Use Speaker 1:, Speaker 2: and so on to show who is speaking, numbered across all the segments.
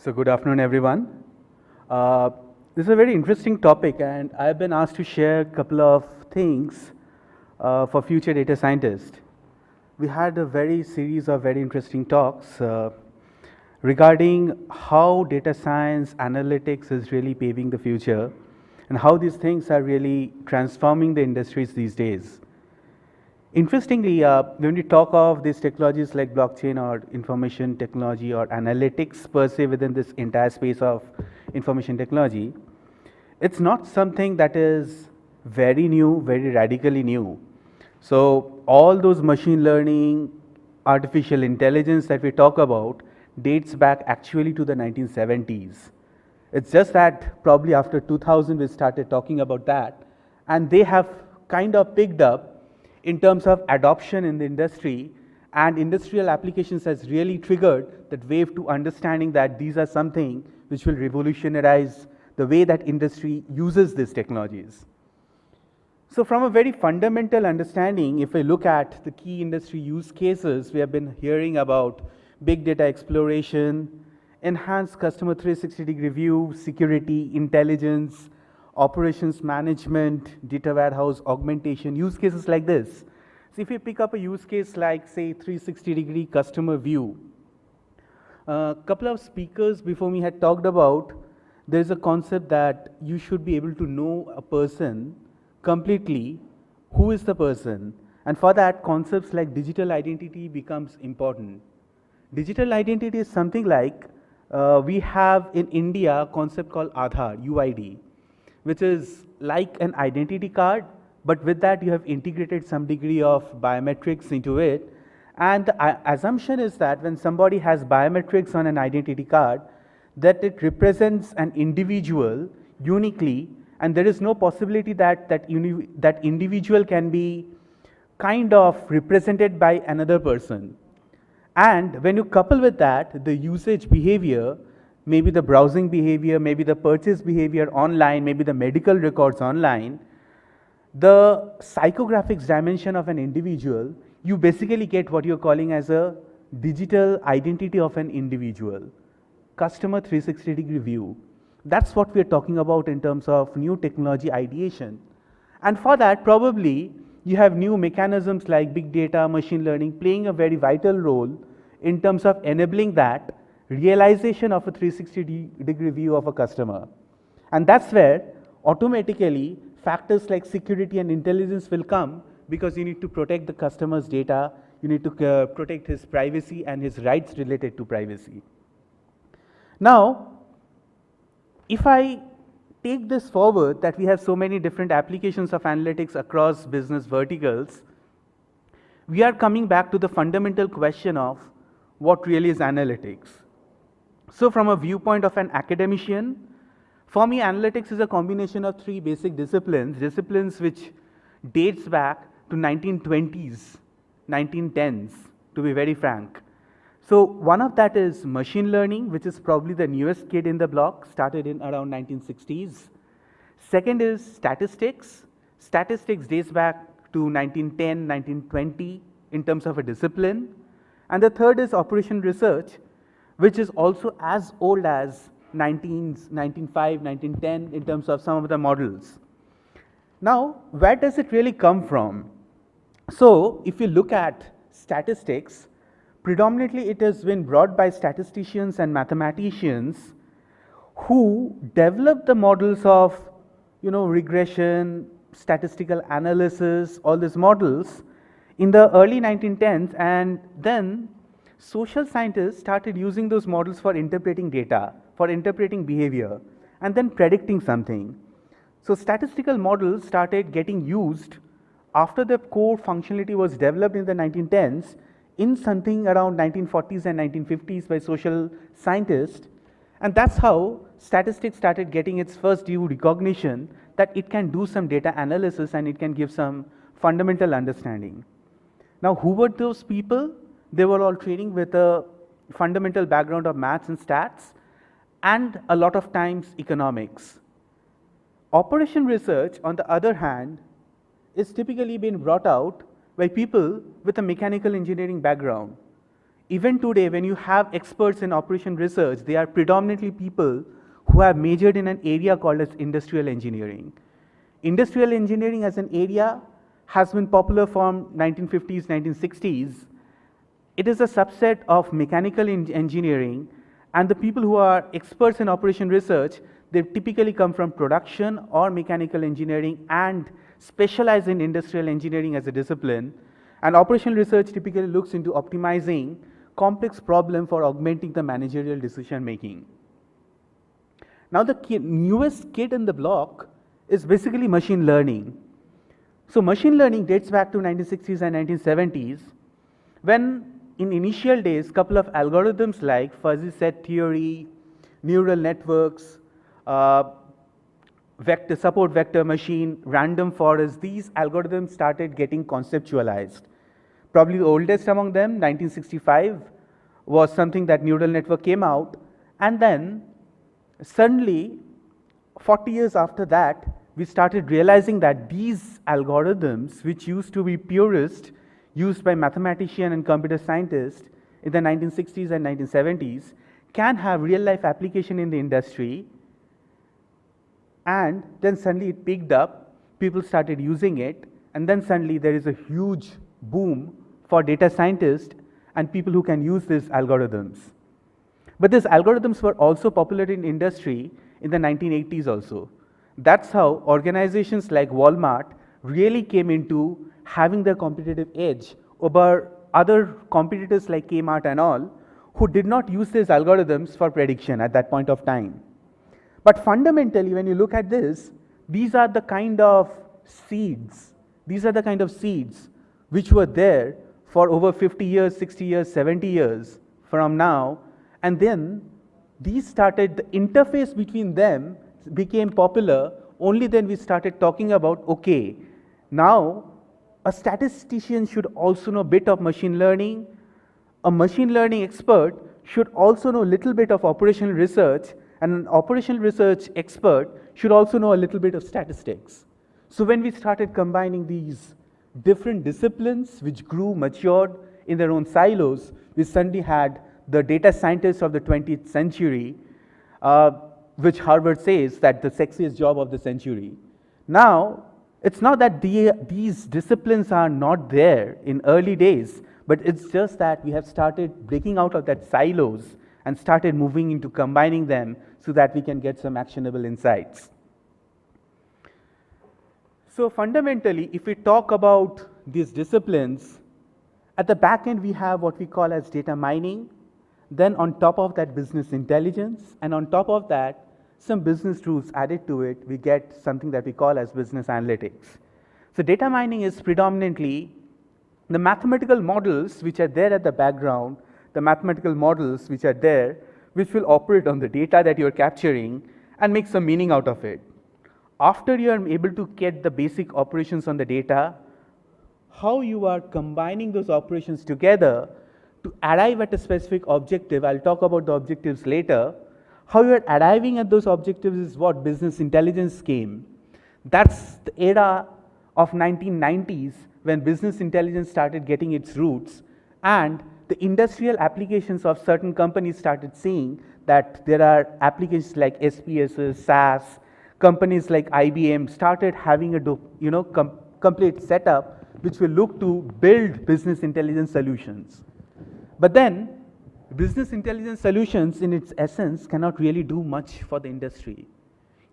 Speaker 1: So good afternoon, everyone. This is a very interesting topic, and I've been asked to share a couple of things for future data scientists. We had a very series of very interesting talks regarding how data science analytics is really paving the future and how these things are really transforming the industries these days. Interestingly, when we talk of these technologies like blockchain or information technology or analytics per se within this entire space of information technology, it's not something that is very new, very radically new. So all those machine learning, artificial intelligence that we talk about dates back actually to the 1970s. It's just that probably after 2000 we started talking about that, and they have kind of picked up in terms of adoption in the industry, and industrial applications has really triggered that wave to understanding that these are something which will revolutionize the way that industry uses these technologies. So from a very fundamental understanding, if we look at the key industry use cases, we have been hearing about big data exploration, enhanced customer 360-degree view, security, intelligence, operations management, data warehouse augmentation, use cases like this. So if you pick up a use case like, say, 360-degree customer view, a couple of speakers before me had talked about, there's a concept that you should be able to know a person completely, who is the person, and for that concepts like digital identity becomes important. Digital identity is something like, we have in India a concept called Aadhaar, UID, which is like an identity card, but with that you have integrated some degree of biometrics into it. And the assumption is that when somebody has biometrics on an identity card, that it represents an individual uniquely, and there is no possibility that that individual can be kind of represented by another person. And when you couple with that the usage behavior, maybe the browsing behavior, maybe the purchase behavior online, maybe the medical records online, the psychographics dimension of an individual, you basically get what you're calling as a digital identity of an individual. Customer 360-degree view. That's what we're talking about in terms of new technology ideation. And for that, probably you have new mechanisms like big data, machine learning playing a very vital role in terms of enabling that realization of a 360-degree view of a customer. And that's where automatically factors like security and intelligence will come, because you need to protect the customer's data, you need to protect his privacy and his rights related to privacy. Now, if I take this forward, that we have so many different applications of analytics across business verticals, we are coming back to the fundamental question of what really is analytics. So from a viewpoint of an academician, for me analytics is a combination of three basic disciplines which dates back to 1920s, 1910s, to be very frank. So one of that is machine learning, which is probably the newest kid in the block, started in around 1960s. Second is statistics. Statistics dates back to 1910, 1920 in terms of a discipline. And the third is operation research, which is also as old as 1905, 1910 in terms of some of the models. Now, where does it really come from? So, if you look at statistics, predominantly it has been brought by statisticians and mathematicians who developed the models of, regression, statistical analysis, all these models in the early 1910s, and then social scientists started using those models for interpreting data, for interpreting behavior, and then predicting something. So statistical models started getting used after the core functionality was developed in the 1910s in something around 1940s and 1950s by social scientists, and that's how statistics started getting its first due recognition that it can do some data analysis and it can give some fundamental understanding. Now, who were those people? They were all training with a fundamental background of maths and stats, and a lot of times economics. Operation research, on the other hand, is typically being brought out by people with a mechanical engineering background. even today, when you have experts in operation research, they are predominantly people who have majored in an area called as industrial engineering. Industrial engineering as an area has been popular from 1950s, 1960s. It is a subset of mechanical engineering, and the people who are experts in operation research, they typically come from production or mechanical engineering and specialize in industrial engineering as a discipline. And operational research typically looks into optimizing complex problems for augmenting the managerial decision making. Now the newest kid in the block is basically machine learning. So machine learning dates back to 1960s and 1970s, when in initial days, couple of algorithms like fuzzy set theory, neural networks, support vector machine, random forest, these algorithms started getting conceptualized. Probably the oldest among them, 1965, was something that neural network came out, and then suddenly, 40 years after that, we started realizing that these algorithms, which used to be purist, used by mathematicians and computer scientists in the 1960s and 1970s, can have real-life application in the industry. And then suddenly it picked up, people started using it, and then suddenly there is a huge boom for data scientists and people who can use these algorithms. But these algorithms were also popular in industry in the 1980s also. That's how organizations like Walmart really came into having their competitive edge over other competitors like Kmart and all, who did not use these algorithms for prediction at that point of time. But fundamentally, when you look at this, these are the kind of seeds, which were there for over 50 years, 60 years, 70 years from now, and then these started, the interface between them became popular. Only then we started talking about, okay, now a statistician should also know a bit of machine learning. A machine learning expert should also know a little bit of operational research, and an operational research expert should also know a little bit of statistics. So when we started combining these different disciplines which grew, matured in their own silos, we suddenly had the data scientists of the 20th century, which Harvard says that the sexiest job of the century. Now, it's not that these disciplines are not there in early days, but it's just that we have started breaking out of that silos and started moving into combining them so that we can get some actionable insights. So fundamentally, if we talk about these disciplines, at the back end we have what we call as data mining, then on top of that business intelligence, and on top of that some business rules added to it, we get something that we call as business analytics. So data mining is predominantly the mathematical models which are there at the background, the mathematical models which are there, which will operate on the data that you're capturing and make some meaning out of it. After you are able to get the basic operations on the data, how you are combining those operations together to arrive at a specific objective, I'll talk about the objectives later. How you are arriving at those objectives is what business intelligence came. That's the era of 1990s when business intelligence started getting its roots, and the industrial applications of certain companies started seeing that there are applications like SPSS, SAS, companies like IBM started having a complete setup which will look to build business intelligence solutions. But then business intelligence solutions in its essence cannot really do much for the industry.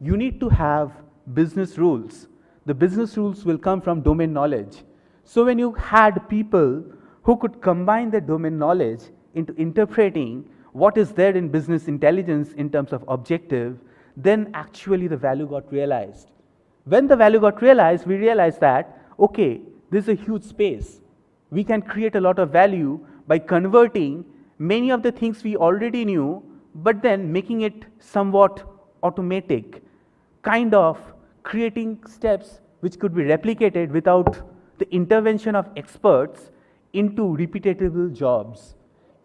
Speaker 1: You need to have business rules. The business rules will come from domain knowledge. So when you had people who could combine their domain knowledge into interpreting what is there in business intelligence in terms of objective, then actually the value got realized. When the value got realized, we realized that, okay, this is a huge space. We can create a lot of value by converting many of the things we already knew, but then making it somewhat automatic, kind of creating steps which could be replicated without the intervention of experts into repeatable jobs.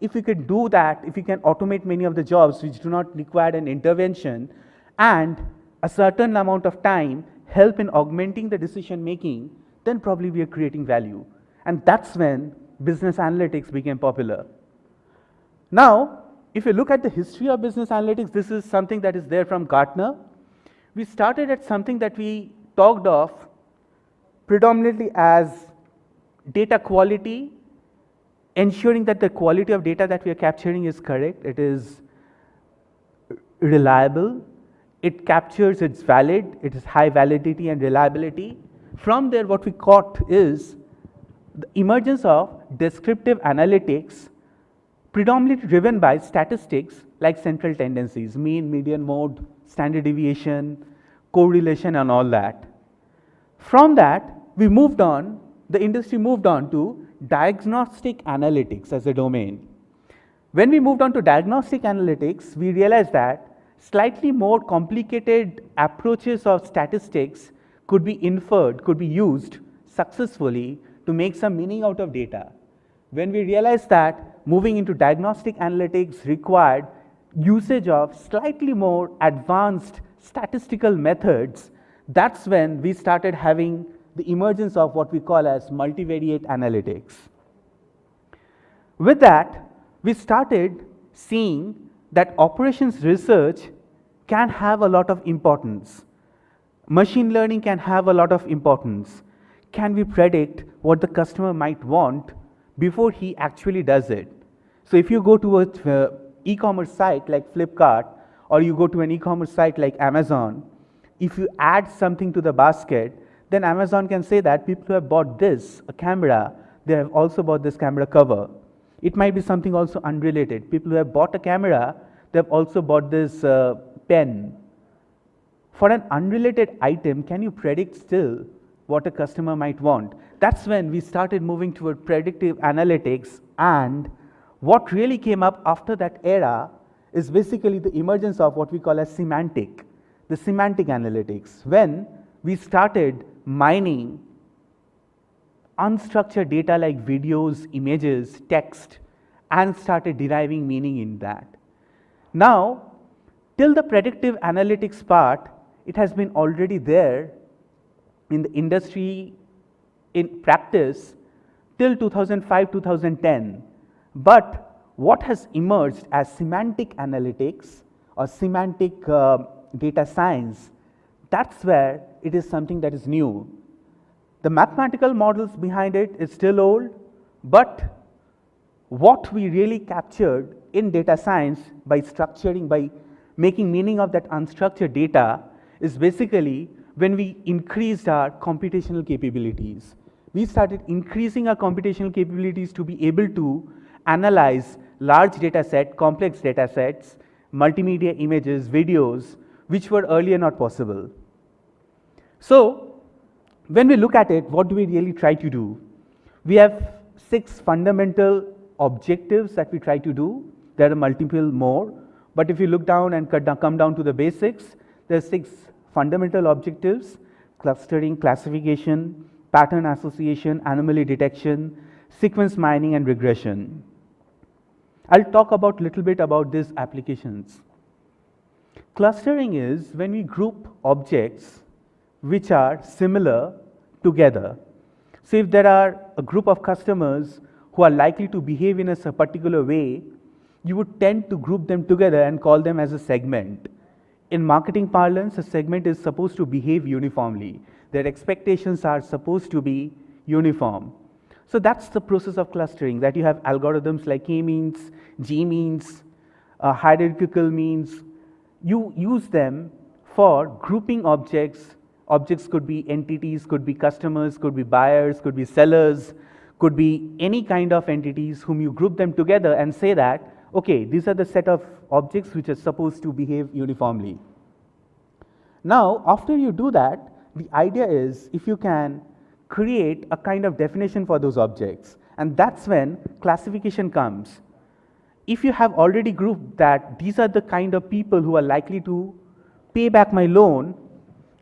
Speaker 1: If we can do that, if we can automate many of the jobs which do not require an intervention and a certain amount of time help in augmenting the decision making, then probably we are creating value. And that's when business analytics became popular. Now, if you look at the history of business analytics, this is something that is there from Gartner. We started at something that we talked of predominantly as data quality, ensuring that the quality of data that we are capturing is correct, it is reliable, it captures, it's valid, it is high validity and reliability. From there, what we caught is the emergence of descriptive analytics, predominantly driven by statistics like central tendencies, mean, median, mode, standard deviation, correlation, and all that. From that, we moved on, the industry moved on to diagnostic analytics as a domain. When we moved on to diagnostic analytics, we realized that slightly more complicated approaches of statistics could be inferred, could be used successfully to make some meaning out of data. When we realized that moving into diagnostic analytics required usage of slightly more advanced statistical methods, that's when we started having the emergence of what we call as multivariate analytics. With that, we started seeing that operations research can have a lot of importance. Machine learning can have a lot of importance. Can we predict what the customer might want before he actually does it? So if you go to an e-commerce site like Flipkart, or you go to an e-commerce site like Amazon, if you add something to the basket, then Amazon can say that people who have bought this, a camera, they have also bought this camera cover. It might be something also unrelated. People who have bought a camera, they have also bought this pen. For an unrelated item, can you predict still what a customer might want? That's when we started moving toward predictive analytics, and what really came up after that era is basically the emergence of what we call as the semantic analytics. When we started mining unstructured data like videos, images, text, and started deriving meaning in that. Now, till the predictive analytics part, it has been already there in the industry in practice till 2005, 2010. But what has emerged as semantic analytics or semantic data science, that's where it is something that is new. The mathematical models behind it is still old, but what we really captured in data science by structuring, by making meaning of that unstructured data is basically when we increased our computational capabilities. We started increasing our computational capabilities to be able to analyze large data set, complex data sets, multimedia images, videos, which were earlier not possible. So, when we look at it, what do we really try to do? We have 6 fundamental objectives that we try to do. There are multiple more, but if you look down and come down to the basics, there are 6 fundamental objectives: clustering, classification, pattern association, anomaly detection, sequence mining, and regression. I'll talk about little bit about these applications. Clustering is when we group objects which are similar together. So if there are a group of customers who are likely to behave in a particular way, you would tend to group them together and call them as a segment. In marketing parlance, a segment is supposed to behave uniformly. Their expectations are supposed to be uniform. So that's the process of clustering, that you have algorithms like K-means, G-means, hierarchical means. You use them for grouping objects. Objects could be entities, could be customers, could be buyers, could be sellers, could be any kind of entities whom you group them together and say that, okay, these are the set of objects which are supposed to behave uniformly. Now, after you do that, the idea is if you can create a kind of definition for those objects, and that's when classification comes. If you have already grouped that these are the kind of people who are likely to pay back my loan,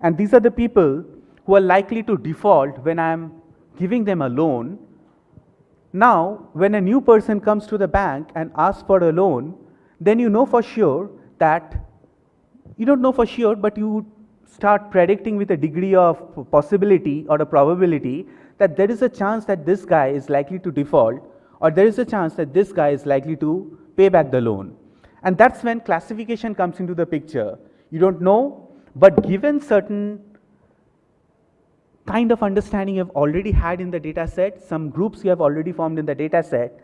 Speaker 1: and these are the people who are likely to default when I'm giving them a loan, now when a new person comes to the bank and asks for a loan, then you know for sure that, you don't know for sure, but you start predicting with a degree of possibility or a probability that there is a chance that this guy is likely to default, or there is a chance that this guy is likely to pay back the loan. And that's when classification comes into the picture. You don't know, but given certain kind of understanding you've already had in the data set, some groups you have already formed in the data set,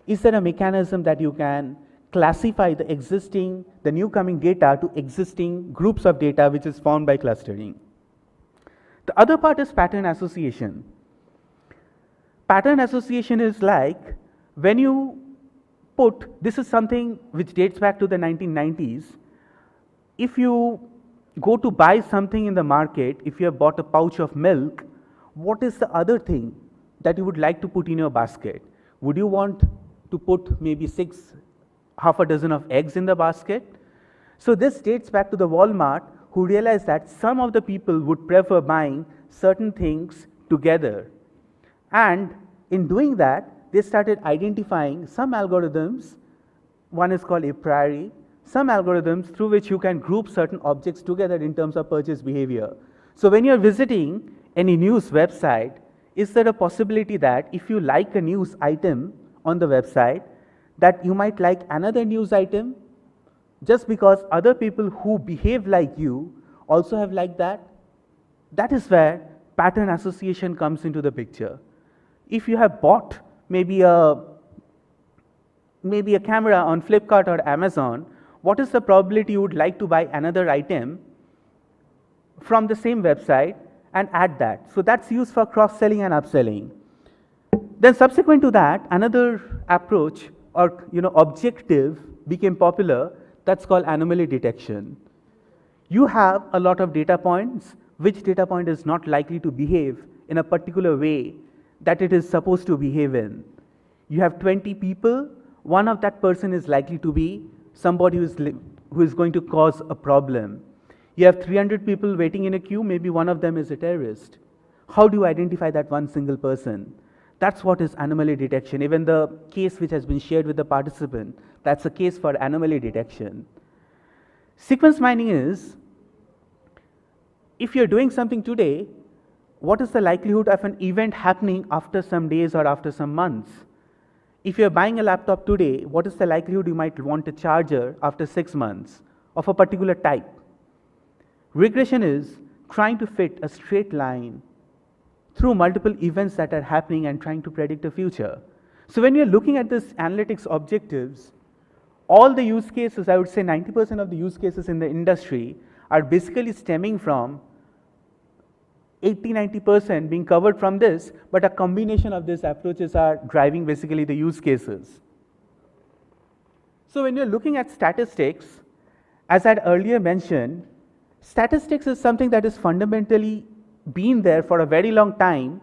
Speaker 1: is there a mechanism that you can classify the new coming data to existing groups of data which is formed by clustering? The other part is pattern association. Pattern association is like when you put, this is something which dates back to the 1990s. If you go to buy something in the market, if you have bought a pouch of milk, what is the other thing that you would like to put in your basket? Would you want to put maybe half a dozen of eggs in the basket? So this dates back to the Walmart, who realized that some of the people would prefer buying certain things together. And in doing that, they started identifying some algorithms. One is called a priori, some algorithms through which you can group certain objects together in terms of purchase behavior. So when you're visiting any news website, is there a possibility that if you like a news item on the website, that you might like another news item just because other people who behave like you also have liked that? That is where pattern association comes into the picture. If you have bought maybe a camera on Flipkart or Amazon, what is the probability you would like to buy another item from the same website and add that? So that's used for cross-selling and upselling. Then subsequent to that, another approach or objective became popular, that's called anomaly detection. You have a lot of data points, which data point is not likely to behave in a particular way that it is supposed to behave in. You have 20 people, one of that person is likely to be somebody who is going to cause a problem. You have 300 people waiting in a queue, maybe one of them is a terrorist. How do you identify that one single person? That's what is anomaly detection. Even the case which has been shared with the participant, that's a case for anomaly detection. Sequence mining is, if you're doing something today, what is the likelihood of an event happening after some days or after some months? If you're buying a laptop today, what is the likelihood you might want a charger after 6 months of a particular type? Regression is trying to fit a straight line through multiple events that are happening and trying to predict the future. So when you're looking at this analytics objectives, all the use cases, I would say 90% of the use cases in the industry are basically stemming from 80–90% being covered from this, but a combination of these approaches are driving basically the use cases. So when you're looking at statistics, as I had earlier mentioned, statistics is something that is fundamentally been there for a very long time,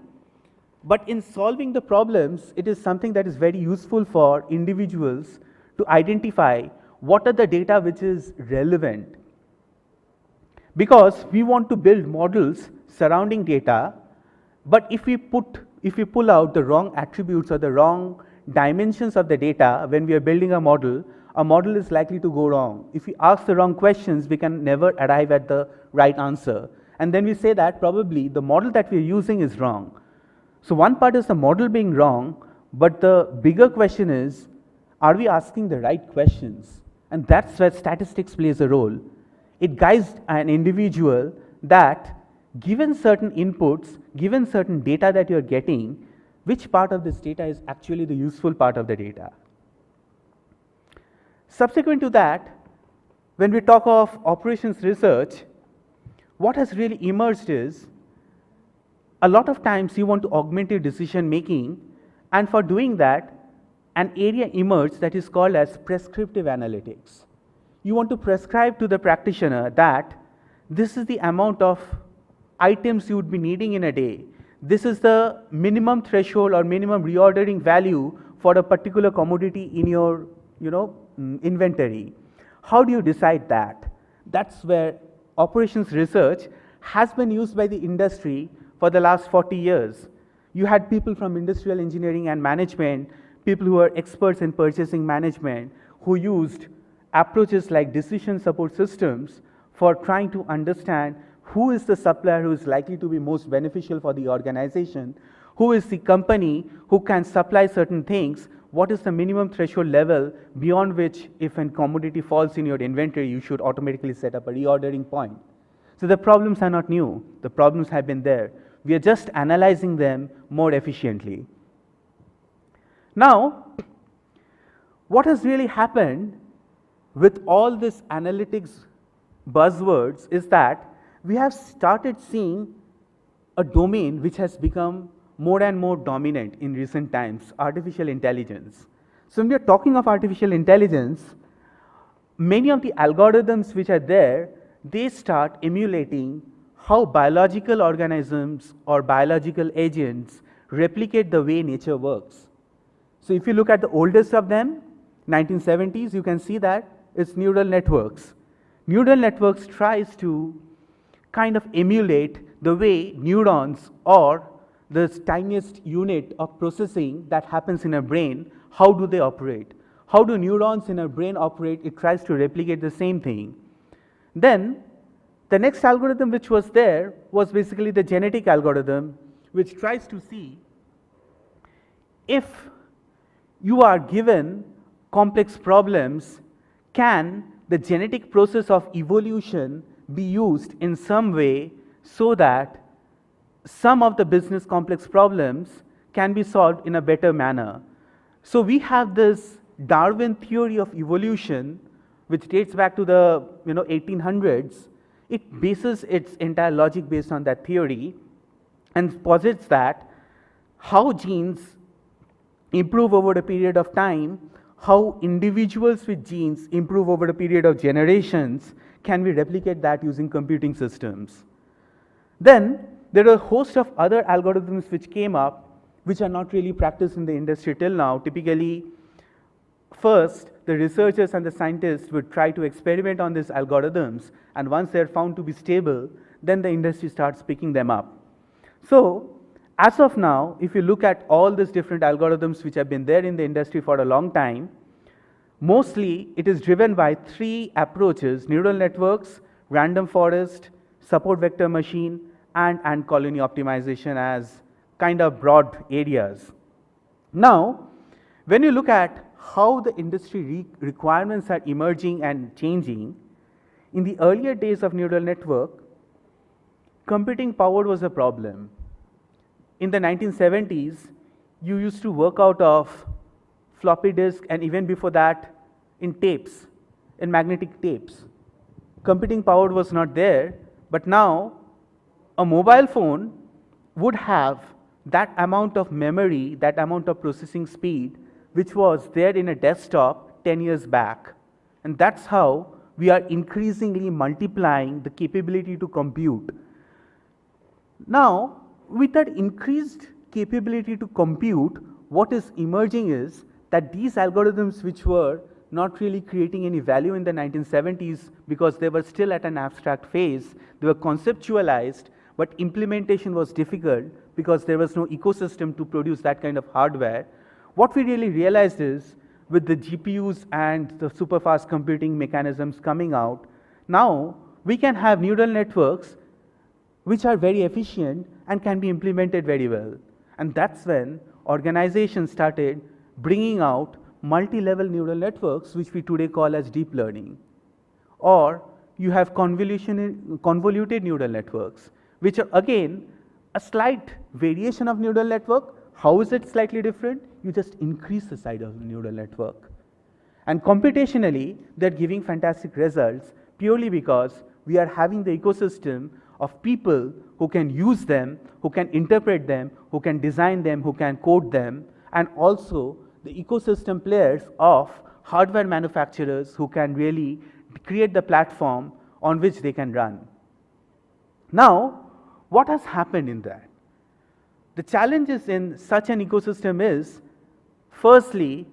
Speaker 1: but in solving the problems, it is something that is very useful for individuals to identify what are the data which is relevant. Because we want to build models surrounding data, but if we pull out the wrong attributes or the wrong dimensions of the data when we are building a model is likely to go wrong. If we ask the wrong questions, we can never arrive at the right answer. And then we say that probably the model that we are using is wrong. So one part is the model being wrong, but the bigger question is, are we asking the right questions? And that's where statistics plays a role. It guides an individual that given certain inputs, given certain data that you're getting, which part of this data is actually the useful part of the data. Subsequent to that, when we talk of operations research, what has really emerged is, a lot of times you want to augment your decision making, and for doing that, an area emerged that is called as prescriptive analytics. You want to prescribe to the practitioner that this is the amount of items you would be needing in a day. This is the minimum threshold or minimum reordering value for a particular commodity in your inventory. How do you decide that? That's where operations research has been used by the industry for the last 40 years. You had people from industrial engineering and management, people who are experts in purchasing management, who used approaches like decision support systems for trying to understand who is the supplier who is likely to be most beneficial for the organization, who is the company who can supply certain things, what is the minimum threshold level beyond which if a commodity falls in your inventory, you should automatically set up a reordering point. So the problems are not new. The problems have been there. We are just analyzing them more efficiently. Now, what has really happened with all this analytics buzzwords is that we have started seeing a domain which has become more and more dominant in recent times, artificial intelligence. So when we are talking of artificial intelligence, many of the algorithms which are there, they start emulating how biological organisms or biological agents replicate the way nature works. So if you look at the oldest of them, 1970s, you can see that it's neural networks. Neural networks tries to kind of emulate the way neurons or the tiniest unit of processing that happens in a brain, how do they operate? How do neurons in a brain operate? It tries to replicate the same thing. Then the next algorithm which was there was basically the genetic algorithm, which tries to see if you are given complex problems, can the genetic process of evolution be used in some way so that some of the business complex problems can be solved in a better manner. So we have this Darwin theory of evolution, which dates back to the 1800s. It bases its entire logic based on that theory and posits that how genes improve over a period of time, how individuals with genes improve over a period of generations, can we replicate that using computing systems? Then there are a host of other algorithms which came up, which are not really practiced in the industry till now. Typically, first, the researchers and the scientists would try to experiment on these algorithms, and once they're found to be stable, then the industry starts picking them up. So, as of now, if you look at all these different algorithms which have been there in the industry for a long time, mostly it is driven by three approaches: neural networks, random forest, support vector machine, and colony optimization as kind of broad areas. Now, when you look at how the industry requirements are emerging and changing, in the earlier days of neural network, computing power was a problem. In the 1970s, you used to work out of floppy disk, and even before that, in tapes, in magnetic tapes. Computing power was not there, but now a mobile phone would have that amount of memory, that amount of processing speed, which was there in a desktop 10 years back. And that's how we are increasingly multiplying the capability to compute. Now, with that increased capability to compute, what is emerging is that these algorithms, which were not really creating any value in the 1970s because they were still at an abstract phase, they were conceptualized, but implementation was difficult because there was no ecosystem to produce that kind of hardware. What we really realized is, with the GPUs and the super fast computing mechanisms coming out, now we can have neural networks which are very efficient and can be implemented very well. And that's when organizations started bringing out multi-level neural networks, which we today call as deep learning. Or you have convoluted neural networks, which are again a slight variation of neural network. How is it slightly different? You just increase the size of the neural network. And computationally, they're giving fantastic results purely because we are having the ecosystem of people who can use them, who can interpret them, who can design them, who can code them, and also the ecosystem players of hardware manufacturers who can really create the platform on which they can run. Now, what has happened in that? The challenges in such an ecosystem is, firstly,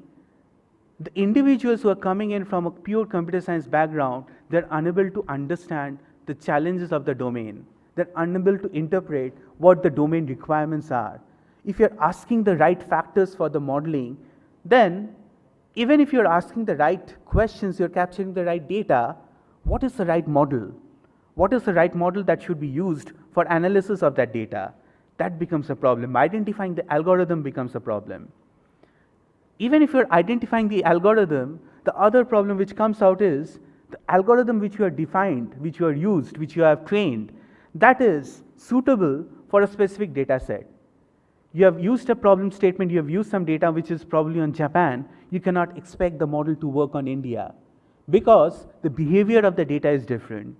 Speaker 1: the individuals who are coming in from a pure computer science background, they're unable to understand the challenges of the domain. They're unable to interpret what the domain requirements are. If you're asking the right factors for the modeling, then even if you're asking the right questions, you're capturing the right data, what is the right model? What is the right model that should be used for analysis of that data? That becomes a problem. Identifying the algorithm becomes a problem. Even if you're identifying the algorithm, the other problem which comes out is the algorithm which you have defined, which you have used, which you have trained, that is suitable for a specific data set. You have used a problem statement, you have used some data which is probably on Japan, you cannot expect the model to work on India because the behavior of the data is different.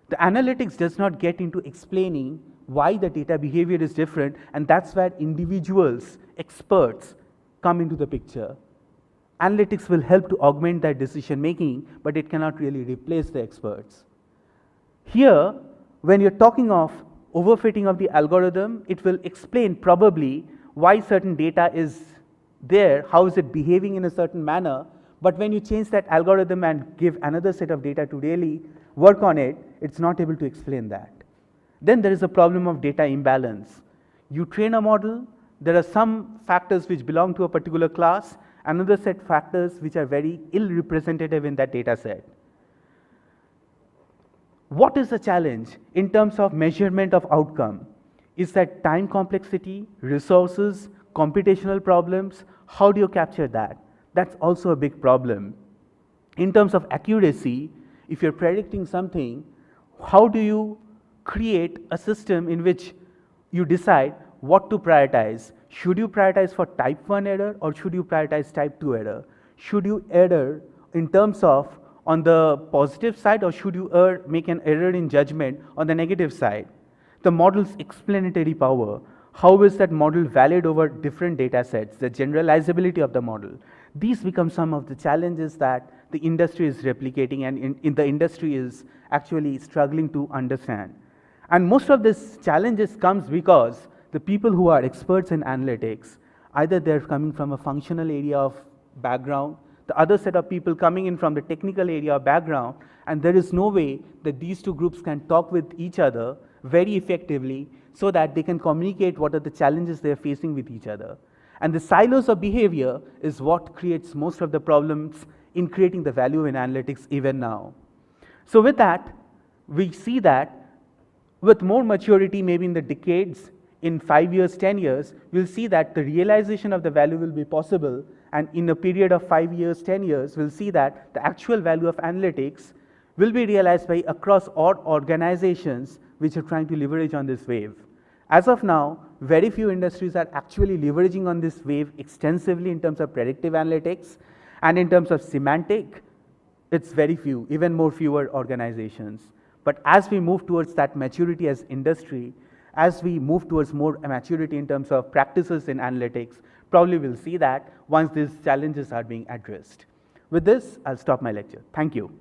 Speaker 1: The analytics does not get into explaining why the data behavior is different, and that's where individuals, experts, come into the picture. Analytics will help to augment that decision making, but it cannot really replace the experts. Here, when you're talking of overfitting of the algorithm, it will explain probably why certain data is there, how is it behaving in a certain manner, but when you change that algorithm and give another set of data to really work on it, it's not able to explain that. Then there is a problem of data imbalance. You train a model, there are some factors which belong to a particular class, another set factors which are very ill representative in that data set. What is the challenge in terms of measurement of outcome? Is that time complexity, resources, computational problems? How do you capture that? That's also a big problem. In terms of accuracy, if you're predicting something, how do you create a system in which you decide what to prioritize? Should you prioritize for type 1 error or should you prioritize type 2 error? Should you error in terms of on the positive side or should you make an error in judgment on the negative side? The model's explanatory power. How is that model valid over different data sets? The generalizability of the model. These become some of the challenges that the industry is replicating and in the industry is actually struggling to understand. And most of these challenges comes because the people who are experts in analytics, either they're coming from a functional area of background, the other set of people coming in from the technical area of background, and there is no way that these two groups can talk with each other very effectively so that they can communicate what are the challenges they are facing with each other. And the silos of behavior is what creates most of the problems in creating the value in analytics even now. So with that, we see that with more maturity, maybe in the decades, in 5 years, 10 years, we'll see that the realization of the value will be possible, and in a period of 5 years, 10 years, we'll see that the actual value of analytics will be realized by across all organizations which are trying to leverage on this wave. As of now, very few industries are actually leveraging on this wave extensively in terms of predictive analytics, and in terms of semantic, it's very few, even more fewer organizations. But as we move towards that maturity as industry, as we move towards more maturity in terms of practices in analytics, probably we'll see that once these challenges are being addressed. With this, I'll stop my lecture. Thank you.